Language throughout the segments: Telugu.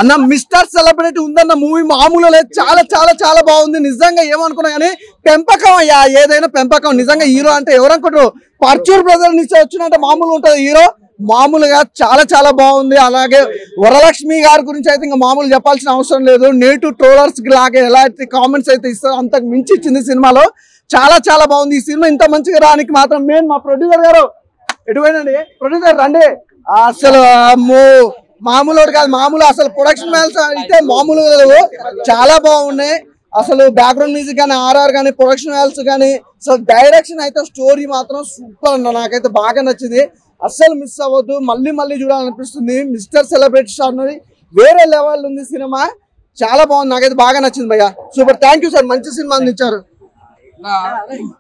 అన్న మిస్టర్ సెలబ్రిటీ ఉందన్న మూవీ మామూలు లేదు, చాలా చాలా చాలా బాగుంది. నిజంగా ఏమనుకున్నా కానీ పెంపకం అయ్యా, ఏదైనా పెంపకం. నిజంగా హీరో అంటే ఎవరనుకుంటారు, పర్చూర్ బ్రదర్ నుంచి వచ్చినట్టు మామూలు ఉంటది హీరో, మామూలుగా చాలా చాలా బాగుంది. అలాగే వరలక్ష్మి గారి గురించి అయితే ఇంకా మామూలు చెప్పాల్సిన అవసరం లేదు. నేటివ్ ట్రోలర్స్ లాగే ఎలాంటి కామెంట్స్ అయితే ఇస్తారో అంతకు మించి ఇచ్చింది సినిమాలో. చాలా చాలా బాగుంది ఈ సినిమా. ఇంత మంచిగా రానికి మాత్రం మెయిన్ మా ప్రొడ్యూసర్ గారు. ఎటువైనండి ప్రొడ్యూసర్ రండి. అసలు మామూలు కాదు, మామూలు అసలు ప్రొడక్షన్ వాల్యూస్ అయితే మామూలు చాలా బాగున్నాయి. అసలు బ్యాక్గ్రౌండ్ మ్యూజిక్ కానీ, ఆర్ఆర్ కానీ, ప్రొడక్షన్ వాల్యూస్ కానీ, అసలు డైరెక్షన్ అయితే స్టోరీ మాత్రం సూపర్ అన్న, నాకైతే బాగా నచ్చింది. అస్సలు మిస్ అవ్వద్దు, మళ్ళీ మళ్ళీ చూడాలనిపిస్తుంది. మిస్టర్ సెలబ్రిటీ స్టార్ అనేది వేరే లెవెల్ ఉంది సినిమా, చాలా బాగుంది, నాకైతే బాగా నచ్చింది భయ్యా. సూపర్, థ్యాంక్ యూ సార్, మంచి సినిమా అందించారు.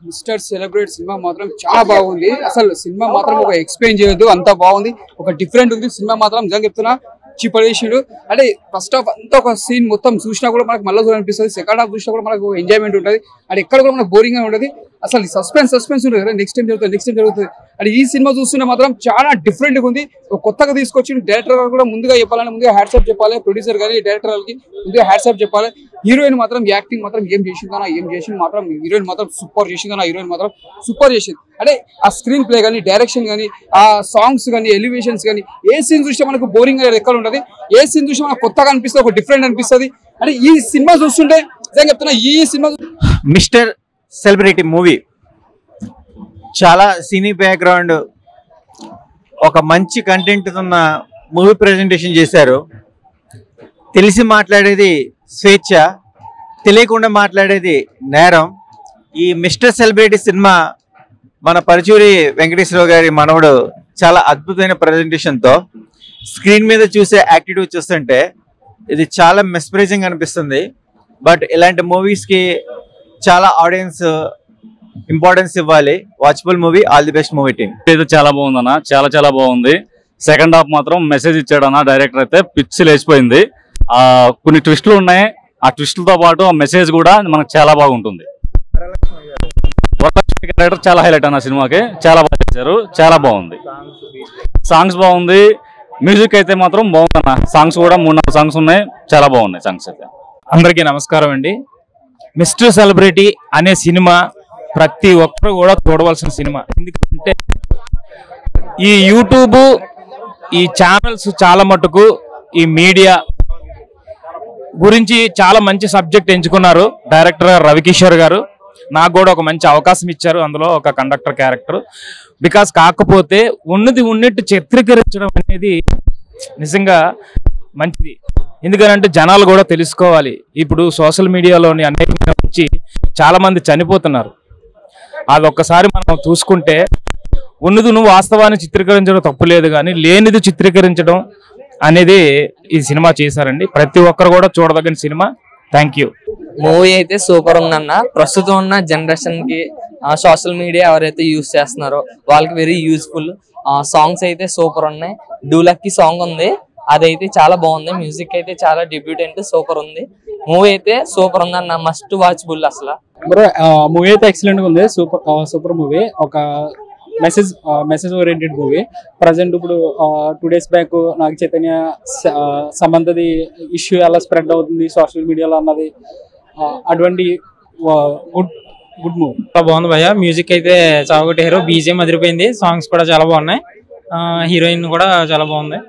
మిస్టర్ సెలబ్రేట్ సినిమా మాత్రం చాలా బాగుంది. అసలు సినిమా మాత్రం ఒక ఎక్స్ప్లెయిన్ చేయొద్దు, అంత బాగుంది. ఒక డిఫరెంట్ ఉంది సినిమా మాత్రం, నిజంగా చెప్తున్నా. చిపడేసాడు అంటే ఫస్ట్ హాఫ్ అంతా ఒక సీన్ మొత్తం చూసినా కూడా మనకు మళ్ళీ చూడాలనిపిస్తుంది. సెకండ్ హాఫ్ చూసినా కూడా మనకు ఎంజాయ్మెంట్ ఉంటుంది. అది ఎక్కడ కూడా మనకు బోరింగ్ గా ఉంటుంది. అసలు సస్పెన్స్ ఉంటుంది కదా, నెక్స్ట్ టైం జరుగుతుంది. అది ఈ సినిమా చూస్తున్నా మాత్రం చాలా డిఫరెంట్ గా ఉంది. కొత్తగా తీసుకొచ్చి డైరెక్టర్ గారు కూడా ముందుగా చెప్పాలని, ముందుగా హ్యాట్సాప్ చెప్పాలి. ప్రొడ్యూసర్ గారి, డైరెక్టర్ గారికి ముందుగా హ్యాట్సాప్ చెప్పాలి. హీరోయిన్ మాత్రం యాక్టింగ్ మాత్రం ఏం చేసింది మాత్రం హీరోయిన్ మాత్రం సూపర్ చేసిందన్న. హీరోయిన్ మాత్రం సూపర్ చేసింది. అంటే ఆ స్క్రీన్ ప్లే కానీ, డైరెక్షన్ కానీ, ఆ సాంగ్స్ కానీ, ఎలివేషన్స్ కానీ, ఏ సీన్ చూస్తే మనకు బోరింగ్ అనేది ఎక్కడ ఉంటుంది, ఏ సీన్ చూస్తే మనకు కొత్తగా అనిపిస్తుంది, ఒక డిఫరెంట్ అనిపిస్తుంది. అంటే ఈ సినిమా చూస్తుంటే నిజంగా చెప్తున్నా, ఈ సినిమా మిస్టర్ సెలబ్రిటీ మూవీ చాలా సినీ బ్యాక్గ్రౌండ్, ఒక మంచి కంటెంట్ ఉన్న మూవీ ప్రెజెంటేషన్ చేశారు. తెలిసి మాట్లాడేది స్వేచ్ఛ, తెలియకుండా మాట్లాడేది నేరం. ఈ మిస్టర్ సెలబ్రిటీ సినిమా మన పరుచూరి వెంకటేశ్వరరావు గారి మనవడు చాలా అద్భుతమైన ప్రెజెంటేషన్తో స్క్రీన్ మీద చూసే యాక్టిట్యూడ్ చూస్తుంటే ఇది చాలా మెస్పరైజింగ్ అనిపిస్తుంది. బట్ ఇలాంటి మూవీస్కి చాలా ఆడియన్స్ ఇంపార్టెన్స్ ఇవ్వాలి. Watchable movie, all the best movie team. ఇది చాలా బాగుందన్న, చాలా చాలా బాగుంది. సెకండ్ హాఫ్ మాత్రం మెసేజ్ ఇచ్చాడన్న డైరెక్టర్, అయితే పిచ్చి లేచిపోయింది. కొన్ని ట్విస్టులు ఉన్నాయి, ఆ ట్విస్టులతో పాటు ఆ మెసేజ్ కూడా మనకు చాలా బాగుంటుంది. వరలక్ష్మి క్యారెక్టర్ చాలా హైలైట్ అన్న సినిమాకి, చాలా బాగా చేశారు, చాలా బాగుంది. సాంగ్స్ బాగుంది, మ్యూజిక్ అయితే మాత్రం బాగుందన్న. సాంగ్స్ కూడా 3-4 సాంగ్స్ ఉన్నాయి, చాలా బాగున్నాయి సాంగ్స్ అయితే. అందరికీ నమస్కారం అండి. మిస్టర్ సెలబ్రిటీ అనే సినిమా ప్రతి ఒక్కరు కూడా చూడవలసిన సినిమా. ఎందుకంటే ఈ యూట్యూబ్, ఈ ఛానల్స్ చాలా మటుకు ఈ మీడియా గురించి చాలా మంచి సబ్జెక్ట్ ఎంచుకున్నారు డైరెక్టర్ రవికిషోర్ గారు. నాకు కూడా ఒక మంచి అవకాశం ఇచ్చారు అందులో ఒక కండక్టర్ క్యారెక్టర్. బికాస్ కాకపోతే ఉన్నట్టు చిత్రీకరించడం అనేది నిజంగా మంచిది. ఎందుకంటే జనాలు కూడా తెలుసుకోవాలి. ఇప్పుడు సోషల్ మీడియాలోని అనేక వచ్చి చాలా మంది చనిపోతున్నారు. అది ఒక్కసారి మనం చూసుకుంటే నువ్వు వాస్తవాన్ని చిత్రీకరించడం తప్పులేదు, కానీ లేనిది చిత్రీకరించడం అనేది ఈ సినిమా చేశారండి. ప్రతి ఒక్కరు కూడా చూడదగిన సినిమా. Thank you. మూవీ అయితే సూపర్ ఉందన్న. ప్రస్తుతం ఉన్న జనరేషన్ కి సోషల్ మీడియా ఎవరైతే యూజ్ చేస్తున్నారో వాళ్ళకి వెరీ యూజ్ఫుల్. సాంగ్స్ అయితే సూపర్ ఉన్నాయి. డూలక్కి సాంగ్ ఉంది, అదైతే చాలా బాగుంది. మ్యూజిక్ అయితే చాలా డెబ్యూటెంట్, సూపర్ ఉంది. మూవీ అయితే సూపర్ ఉందన్న, మస్ట్ వాచబుల్. అసలు మూవీ అయితే ఎక్సలెంట్ గా ఉంది. Super movie. ఒక మెసేజ్ ఓరియంటెడ్ మూవీ. ప్రజెంట్ ఇప్పుడు 2 days back Naga Chaitanya సంబంధది issue ఎలా స్ప్రెడ్ అవుతుంది సోషల్ మీడియాలో అన్నది, అటువంటి గుడ్ మూవీ. చాలా బాగుంది భయ్య. మ్యూజిక్ అయితే చాలా కొట్టారు, బీజిఎం అదిరిపోయింది, సాంగ్స్ కూడా చాలా బాగున్నాయి, హీరోయిన్ కూడా చాలా బాగుంది.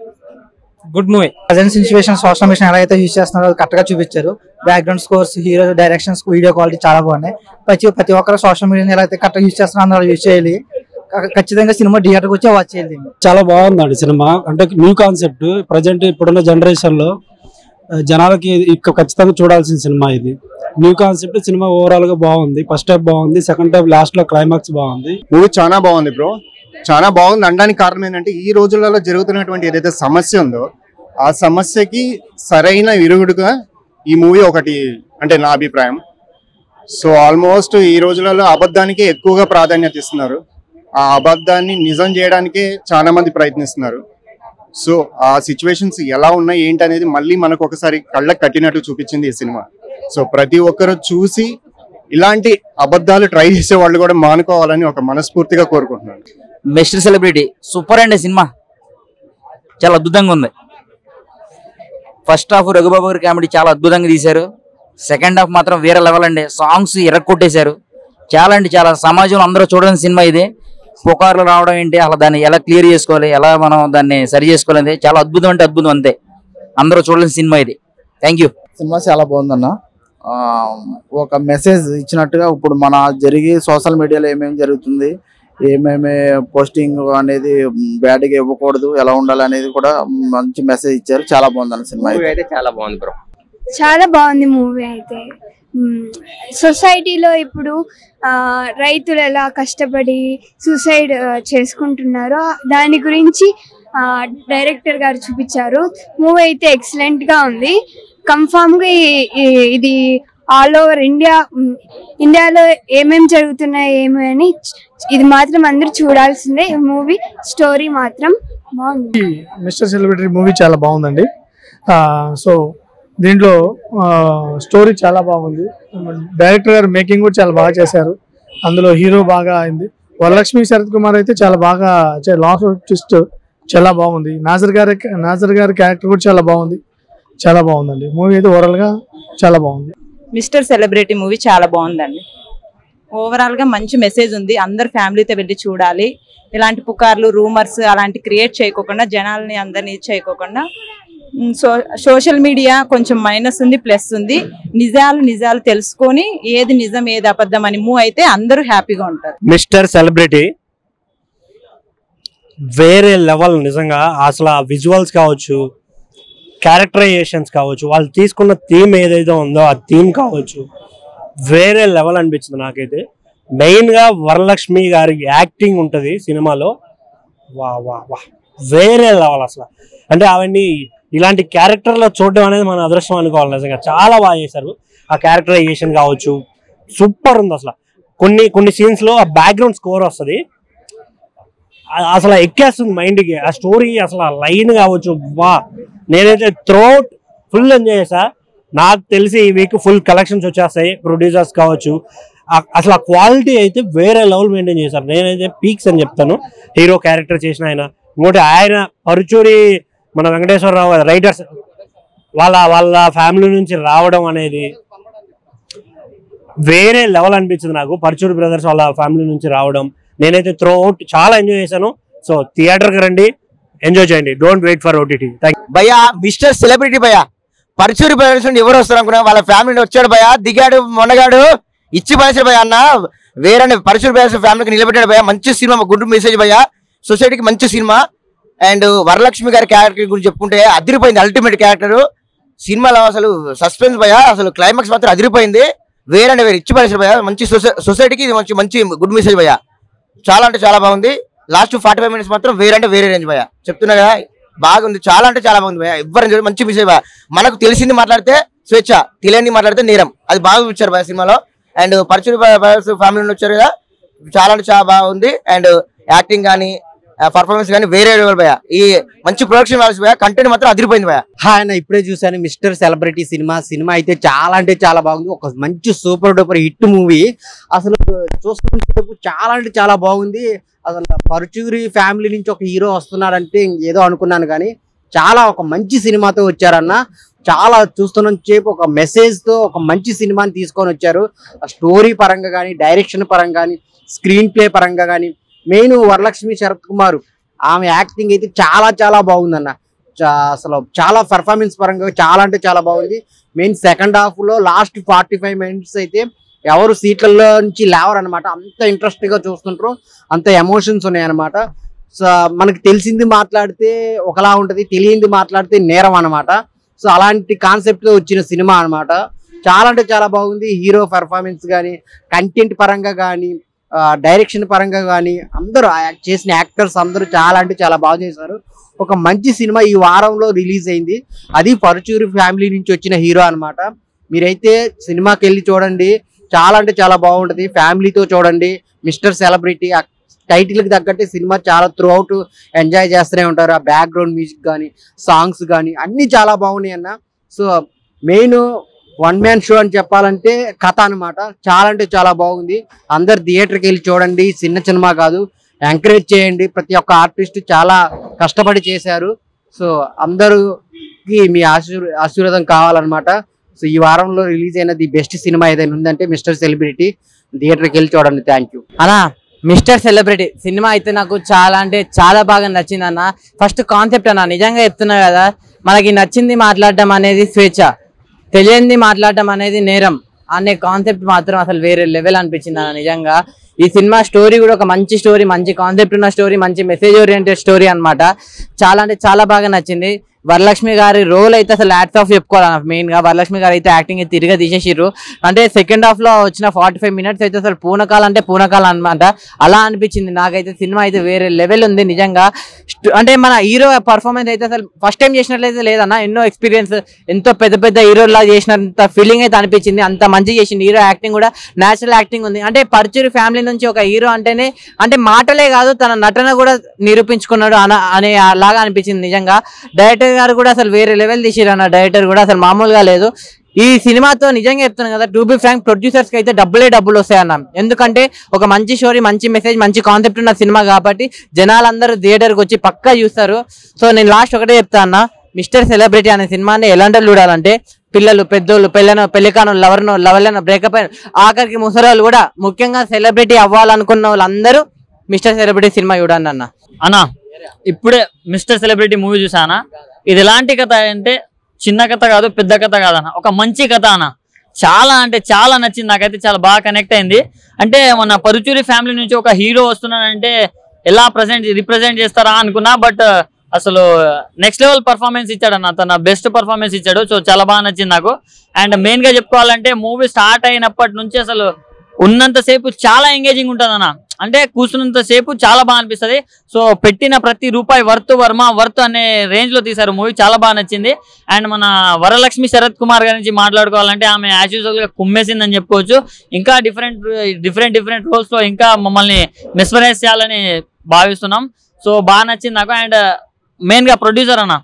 Good movie. Present situation social media ఎలా అయితే యూజ్ చేస్తున్నారో కరెక్ట్ గా చూపించారు. Background scores, hero directions, video quality చాలా బాగున్నాయి. ప్రతి ఒక్కరు సోషల్ మీడియాని ఎలా అయితే కరెక్ట్ గా యూజ్ చేస్తున్నారో అందరూ యూజ్ చేయాలి. ఖచ్చితంగా సినిమా థియేటర్కి వచ్చి వాచ్ చేయాలి. చాలా బాగుందండి సినిమా. అంటే న్యూ కాన్సెప్ట్, ప్రజెంట్ ఇప్పుడున్న జనరేషన్ లో జనాలకి ఖచ్చితంగా చూడాల్సిన సినిమా ఇది. న్యూ కాన్సెప్ట్ సినిమా ఓవరాల్ గా బాగుంది. ఫస్ట్ హాఫ్ బాగుంది, సెకండ్ హాఫ్ లాస్ట్ లో క్లైమాక్స్ బాగుంది. మూవీ చాలా బాగుంది బ్రో, చాలా బాగుంది. అనడానికి కారణం ఏంటంటే ఈ రోజులలో జరుగుతున్నటువంటి ఏదైతే సమస్య ఉందో ఆ సమస్యకి సరైన విరుగుడుగా ఈ మూవీ ఒకటి అంటే నా అభిప్రాయం. సో ఆల్మోస్ట్ ఈ రోజులలో అబద్ధానికి ఎక్కువగా ప్రాధాన్యత ఇస్తున్నారు. ఆ అబద్ధాన్ని నిజం చేయడానికే చాలా మంది ప్రయత్నిస్తున్నారు. సో ఆ సిచ్యువేషన్స్ ఎలా ఉన్నాయి ఏంటి అనేది మళ్ళీ మనకు ఒకసారి కళ్ళకు కట్టినట్టు చూపించింది ఈ సినిమా. సో ప్రతి ఒక్కరు చూసి ఇలాంటి అబద్ధాలు ట్రై చేసే వాళ్ళు కూడా మానుకోవాలని ఒక మనస్ఫూర్తిగా కోరుకుంటున్నాను. మిస్టర్ సెలబ్రిటీ సూపర్ అండి సినిమా, చాలా అద్భుతంగా ఉంది. ఫస్ట్ హాఫ్ రఘుబాబు గారి కామెడీ చాలా అద్భుతంగా తీశారు. సెకండ్ హాఫ్ మాత్రం వేరే లెవెల్ అండి. సాంగ్స్ ఇరక్కొట్టేశారు. చాలా అంటే చాలా సమాజంలో అందరూ చూడని సినిమా ఇది. పుకార్లు రావడం ఏంటి, అసలు దాన్ని ఎలా క్లియర్ చేసుకోవాలి, ఎలా మనం దాన్ని సరి చేసుకోవాలి, చాలా అద్భుతం అంటే అద్భుతం అంతే. అందరూ చూడలేని సినిమా ఇది. Thank you. సినిమా చాలా బాగుందన్న. ఒక మెసేజ్ ఇచ్చినట్టుగా ఇప్పుడు మన జరిగే సోషల్ మీడియాలో ఏమేమి జరుగుతుంది, ఏమేమి పోస్టింగ్ అనేది బ్యాడ్గా ఇవ్వకూడదు, ఎలా ఉండాలి అనేది కూడా మంచి మెసేజ్ ఇచ్చారు. చాలా బాగుందన్న సినిమా అయితే. చాలా బాగుంది బ్రో. చాలా బాగుంది మూవీ అయితే. సొసైటీలో ఇప్పుడు రైతులు ఎలా కష్టపడి సూసైడ్ చేసుకుంటున్నారో దాని గురించి డైరెక్టర్ గారు చూపించారు. మూవీ అయితే ఎక్సలెంట్ గా ఉంది. కన్ఫామ్ గా ఇది ఆల్ ఓవర్ ఇండియాలో ఏమేమి జరుగుతున్నాయి ఏమి అని ఇది మాత్రం అందరూ చూడాల్సిందే. మూవీ స్టోరీ మాత్రం బాగుంది. మిస్టర్ సెలబ్రిటీ మూవీ చాలా బాగుందండి. సో దీంట్లో స్టోరీ చాలా బాగుంది. డైరెక్టర్ గారు మేకింగ్ కూడా చాలా బాగా చేశారు. అందులో హీరో బాగా అయింది. వరలక్ష్మి శరత్ కుమార్ అయితే చాలా బాగా లాస్ట్ ట్విస్ట్ చాలా బాగుంది. నాజర్ గారి క్యారెక్టర్ కూడా చాలా బాగుంది. చాలా బాగుందండి మూవీ అయితే. ఓవరాల్ గా చాలా బాగుంది. మిస్టర్ సెలబ్రిటీ మూవీ చాలా బాగుందండి. ఓవరాల్ గా మంచి మెసేజ్ ఉంది. అందరు ఫ్యామిలీతో వెళ్ళి చూడాలి. ఇలాంటి పుకార్లు రూమర్స్ అలాంటి క్రియేట్ చేయకోకుండా, జనాల్ని అందరినీ చేయకోకుండా, సోషల్ మీడియా కొంచెం మైనస్ ఉంది, ప్లస్ ఉంది. నిజాలు తెలుసుకొని ఏది నిజం ఏది అబద్ధం అని మూవ్ అయితే అందరూ హ్యాపీగా ఉంటారు. మిస్టర్ సెలబ్రిటీ వేరే లెవెల్. నిజంగా అసలు ఆ విజువల్స్ కావచ్చు, క్యారెక్టరైజేషన్స్ కావచ్చు, వాళ్ళు తీసుకున్న థీమ్ ఏదైతే ఉందో ఆ థీమ్ కావచ్చు, వేరే లెవెల్ అనిపించింది నాకైతే. మెయిన్గా వరలక్ష్మి గారి యాక్టింగ్ ఉంటుంది సినిమాలో. వా వా వా వేరే లెవెల్ అసలు. అంటే అవన్నీ ఇలాంటి క్యారెక్టర్లో చూడడం అనేది మన అదృష్టం అనుకోవాలి. నిజంగా చాలా బాగా చేశారు. ఆ క్యారెక్టరైజేషన్ కావచ్చు సూపర్ ఉంది అసలు. కొన్ని సీన్స్లో ఆ బ్యాక్గ్రౌండ్ స్కోర్ వస్తుంది, అసలు ఎక్కేస్తుంది మైండ్కి. ఆ స్టోరీ అసలు లైన్ కావచ్చు, వా నేనైతే త్రోట్ ఫుల్ ఎంజాయ్ చేసా. నాకు తెలిసి ఈ వీక్ ఫుల్ కలెక్షన్స్ వచ్చేస్తాయి. ప్రొడ్యూసర్స్ కావచ్చు, అసలు ఆ క్వాలిటీ అయితే వేరే లెవెల్ మెయింటైన్ చేశారు. నేనైతే పీక్స్ అని చెప్తాను. హీరో క్యారెక్టర్ చేసిన ఆయన, ఇంకోటి ఆయన పరుచూరి మన వెంకటేశ్వరరావు రైటర్స్ వాళ్ళ ఫ్యామిలీ నుంచి రావడం అనేది వేరే లెవెల్ అనిపించింది నాకు. పరుచూరి బ్రదర్స్ వాళ్ళ ఫ్యామిలీ నుంచి రావడం నేనైతే త్రోఅవుట్ చాలా ఎంజాయ్ చేశాను. సో థియేటర్కి రండి, ఎంజాయ్ చేయండి. Don't wait for OTT. భయ్యా మిస్టర్ సెలబ్రిటీ భయ్యా పరుచూరి బ్రదర్స్ నుండి ఎవరు వస్తారు అనుకున్నా, వాళ్ళ ఫ్యామిలీ వచ్చాడు భయ్యా, దిగాడు మొన్నగాడు, ఇచ్చి పడేసాడు భయ్యా. అన్న వేరే పరుచూరి బ్రదర్స్ ఫ్యామిలీకి నిలబెట్టాడు భయ్యా. మంచి సినిమా, గుడ్ మెసేజ్ భయ్యా. సొసైటీకి మంచి సినిమా. అండ్ వరలక్ష్మి గారి క్యారెక్టర్ గురించి చెప్పుకుంటే అదిరిపోయింది. అల్టిమేట్ క్యారెక్టర్ సినిమాలో అసలు సస్పెన్స్ భయ్యా. అసలు క్లైమాక్స్ మాత్రం అదిరిపోయింది. వేరే ఇచ్చి పడేసాడు భయ్యా. మంచి సొసైటీకి ఇది మంచి గుడ్ మెసేజ్ భయ్యా. చాలా అంటే చాలా బాగుంది. లాస్ట్ 45 minutes మాత్రం వేరే రేంజ్ భయ్యా. చెప్తున్నా కదా, బాగుంది. చాలా అంటే చాలా బాగుంది భయ్యా. ఎవరు మంచి మెసేజ్ భయ్యా. మనకు తెలిసింది మాట్లాడితే స్వేచ్ఛ, తెలియని మాట్లాడితే నేరం. అది బాగా ఇచ్చారు భయ్యా సినిమాలో. అండ్ పరుచూరి ఫ్యామిలీ నుండి వచ్చారు కదా, చాలా అంటే చాలా బాగుంది. అండ్ యాక్టింగ్ కానీ పర్ఫార్మెన్స్ కానీ వేరే లెవెల్ భయ్యా. ఈ మంచి ప్రొడక్షన్ వాల్యూస్ భయ్యా. కంటెంట్ మాత్రం అదిరిపోయింది భయ్యా. ఆయన ఇప్పుడే చూసాను మిస్టర్ సెలబ్రిటీ సినిమా అయితే చాలా అంటే చాలా బాగుంది. ఒక మంచి సూపర్ డూపర్ హిట్ మూవీ. అసలు చూసుకునేటప్పుడు చాలా అంటే చాలా బాగుంది. అసలు పరుచూరి ఫ్యామిలీ నుంచి ఒక హీరో వస్తున్నారంటే ఏదో అనుకున్నాను, కానీ చాలా ఒక మంచి సినిమాతో వచ్చారన్న. చాలా చూస్తున్న సేపు ఒక మెసేజ్ తో ఒక మంచి సినిమాని తీసుకొని వచ్చారు. స్టోరీ పరంగా కానీ, డైరెక్షన్ పరంగా కానీ, స్క్రీన్ ప్లే పరంగా కానీ, మెయిన్ వరలక్ష్మి శరత్ కుమార్ ఆమె యాక్టింగ్ అయితే చాలా చాలా బాగుందన్న. అసలు చాలా పర్ఫార్మెన్స్ పరంగా చాలా అంటే చాలా బాగుంది. మెయిన్ సెకండ్ హాఫ్ లో లాస్ట్ 45 minutes అయితే ఎవరు సీట్లలో నుంచి లేవరు అనమాట. అంత ఇంట్రెస్ట్ గా చూస్తుంటారు, అంత ఎమోషన్స్ ఉన్నాయన్నమాట. సో మనకి తెలిసింది మాట్లాడితే ఒకలా ఉంటది, తెలియంది మాట్లాడితే నేరం అనమాట. సో అలాంటి కాన్సెప్ట్ తో వచ్చిన సినిమా అనమాట. చాలా అంటే చాలా బాగుంది. హీరో పర్ఫార్మెన్స్ కానీ, కంటెంట్ పరంగా కానీ, డైరెక్షన్ పరంగా కానీ, అందరూ చేసిన యాక్టర్స్ అందరూ చాలా అంటే చాలా బాగా చేశారు. ఒక మంచి సినిమా ఈ వారంలో రిలీజ్ అయింది. అది పరుచూరి ఫ్యామిలీ నుంచి వచ్చిన హీరో అనమాట. మీరైతే సినిమాకి వెళ్ళి చూడండి, చాలా అంటే చాలా బాగుంటది. ఫ్యామిలీతో చూడండి. మిస్టర్ సెలబ్రిటీ టైటిల్ కి తగ్గట్టే సినిమా చాలా త్రూ అవుట్ ఎంజాయ్ చేస్తూనే ఉంటారు. ఆ బ్యాక్గ్రౌండ్ మ్యూజిక్ కానీ, సాంగ్స్ కానీ అన్ని చాలా బాగున్నాయి అన్న. So main one man show అని చెప్పాలంటే కథ అనమాట. చాలా అంటే చాలా బాగుంది. అందరు థియేటర్కి వెళ్ళి చూడండి. చిన్న సినిమా కాదు, ఎంకరేజ్ చేయండి. ప్రతి ఒక్క ఆర్టిస్ట్ చాలా కష్టపడి చేశారు. సో అందరూ కి మీ ఆశీర్వాదం కావాలన్నమాట. సో ఈ వారంలో రిలీజ్ అయిన ది బెస్ట్ సినిమా ఏదైనా ఉందంటే మిస్టర్ సెలబ్రిటీ. థియేటర్కి వెళ్ళి చూడండి. థ్యాంక్ యూ అన్నా. మిస్టర్ సెలబ్రిటీ సినిమా అయితే నాకు చాలా అంటే చాలా బాగా నచ్చింది అన్న. ఫస్ట్ కాన్సెప్ట్ అన్న, నిజంగా చెప్తున్నా కదా, మనకి నచ్చింది మాట్లాడడం అనేది స్వేచ్ఛ, తెలియంది మాట్లాడడం అనేది నేరం అనే కాన్సెప్ట్ మాత్రం అసలు వేరే లెవెల్ అనిపించింది అన్న. నిజంగా ఈ సినిమా స్టోరీ కూడా ఒక మంచి స్టోరీ, మంచి కాన్సెప్ట్ ఉన్న స్టోరీ, మంచి మెసేజ్ ఓరియంటెడ్ స్టోరీ అన్నమాట. చాలా అంటే చాలా బాగా నచ్చింది. వరలక్ష్మి గారి రోల్ అయితే అసలు హ్యాట్స్ ఆఫ్ చెప్పుకోవాలి. మెయిన్ గా వరలక్ష్మి గారు అయితే యాక్టింగ్ తిరిగి తీసేసిర్రు. అంటే సెకండ్ హాఫ్ లో వచ్చిన 45 మినిట్స్ అయితే అసలు పూనకాలు అంటే పూనకాలు అనమాట. అలా అనిపించింది నాకైతే. సినిమా అయితే వేరే లెవెల్ ఉంది నిజంగా. అంటే మన హీరో పర్ఫార్మెన్స్ అయితే అసలు ఫస్ట్ టైం చేసినట్లయితే లేదన్న, ఎన్నో ఎక్స్పీరియన్స్, ఎంతో పెద్ద పెద్ద హీరోలా చేసినంత ఫీలింగ్ అయితే అనిపించింది. అంత మంచిగా చేసింది. హీరో యాక్టింగ్ కూడా న్యాచురల్ యాక్టింగ్ ఉంది. అంటే పరుచూరి ఫ్యామిలీ నుంచి ఒక హీరో అంటేనే అంటే మాటలే కాదు, తన నటన కూడా నిరూపించుకున్నాడు అనే లాగా అనిపించింది నిజంగా. డైరెక్టర్ గారు కూడా అసలు వేరే లెవెల్ తీసిరు అన్న. డైరెక్టర్ కూడా అసలు మామూలుగా లేదు. ఈ సినిమాతో నిజంగా చెప్తున్నాను కదా, టు బి ఫ్రాంక్ ప్రొడ్యూసర్స్ కి అయితే డబ్బులు వస్తాయన్న. ఎందుకంటే ఒక మంచి స్టోరీ, మంచి మెసేజ్, మంచి కాన్సెప్ట్ ఉన్న సినిమా కాబట్టి జనాలందరూ థియేటర్కి వచ్చి పక్కా చూస్తారు. సో నేను లాస్ట్ ఒకటే చెప్తా అన్న, మిస్టర్ సెలబ్రిటీ అనే సినిమాని ఎలాంటి చూడాలంటే పిల్లలు, పెద్దోళ్ళు, పెళ్లికాను, లవర్లను, బ్రేకప్ అయిన, ఆఖరికి ముసరాళ్ళు కూడా, ముఖ్యంగా సెలబ్రిటీ అవ్వాలనుకున్న వాళ్ళందరూ మిస్టర్ సెలబ్రిటీ సినిమా చూడండి అన్న. అన్నా ఇప్పుడే మిస్టర్ సెలబ్రిటీ మూవీ చూసానా, ఇది ఎలాంటి కథ అంటే చిన్న కథ కాదు, పెద్ద కథ కాదన్న, ఒక మంచి కథ అన్న. చాలా అంటే చాలా నచ్చింది నాకైతే. చాలా బాగా కనెక్ట్ అయింది. అంటే మన పరుచూరి ఫ్యామిలీ నుంచి ఒక హీరో వస్తున్నాడంటే ఎలా రిప్రజెంట్ చేస్తారా అనుకున్నా, బట్ అసలు నెక్స్ట్ లెవెల్ పర్ఫార్మెన్స్ ఇచ్చాడన్న. తన బెస్ట్ పర్ఫార్మెన్స్ ఇచ్చాడు. సో చాలా బాగా నచ్చింది నాకు. అండ్ మెయిన్ గా చెప్పుకోవాలంటే మూవీ స్టార్ట్ అయినప్పటి నుంచి అసలు ఉన్నంతసేపు చాలా ఎంగేజింగ్ ఉంటుంది అన్న. అంటే కూర్చున్నంత సేపు చాలా బాగా అనిపిస్తుంది. సో పెట్టిన ప్రతి రూపాయి వర్త్ అనే రేంజ్ లో తీశారు మూవీ. చాలా బాగా నచ్చింది. అండ్ మన వరలక్ష్మి శరత్ కుమార్ గారి నుంచి మాట్లాడుకోవాలంటే ఆమె యాజ్ యూజువల్ గా కుమ్మేసిందని చెప్పుకోవచ్చు. ఇంకా డిఫరెంట్ రోల్స్ లో ఇంకా మమ్మల్ని మెస్మరైజ్ చేయాలని భావిస్తున్నాం. సో బాగా నచ్చింది నాకు. అండ్ మెయిన్ గా ప్రొడ్యూసర్ అన్న,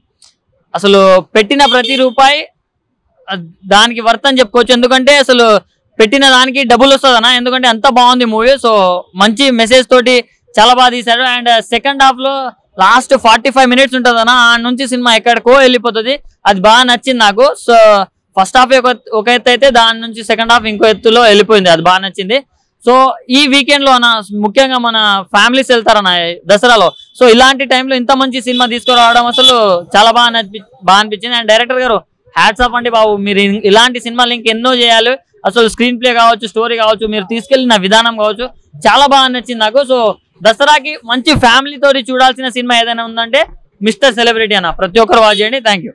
అసలు పెట్టిన ప్రతి రూపాయి దానికి వర్త్ అని చెప్పుకోవచ్చు. ఎందుకంటే అసలు పెట్టిన దానికి డబ్బులు వస్తుంది అన్న. ఎందుకంటే అంత బాగుంది మూవీ. సో మంచి మెసేజ్ తోటి చాలా బాగా తీశారు. అండ్ సెకండ్ హాఫ్ లో లాస్ట్ 45 మినిట్స్ ఉంటుంది అన్న. ఆ నుంచి సినిమా ఎక్కడికో వెళ్ళిపోతుంది. అది బాగా నచ్చింది నాకు. సో ఫస్ట్ హాఫ్ ఒక ఎత్తు అయితే దాని నుంచి సెకండ్ హాఫ్ ఇంకో ఎత్తులో వెళ్ళిపోయింది. అది బాగా నచ్చింది. సో ఈ వీకెండ్ లో అన్న ముఖ్యంగా మన ఫ్యామిలీస్ వెళ్తారన్న దసరాలో. సో ఇలాంటి టైంలో ఇంత మంచి సినిమా తీసుకురావడం అసలు చాలా బాగా అనిపించింది. అండ్ డైరెక్టర్ గారు హ్యాట్స్ ఆఫ్ అండి బాబు. మీరు ఇలాంటి సినిమాలు ఇంకెన్నో చేయాలి. అసలు స్క్రీన్ ప్లే కావచ్చు, స్టోరీ కావచ్చు, మీరు తీసుకెళ్లిన విధానం కావచ్చు, చాలా బాగా నచ్చింది నాకు. సో దసరాకి మంచి ఫ్యామిలీ తోటి చూడాల్సిన సినిమా ఏదైనా ఉందంటే మిస్టర్ సెలబ్రిటీ అన్న. ప్రతి ఒక్కరు వాచ్ చేయండి. Thank you.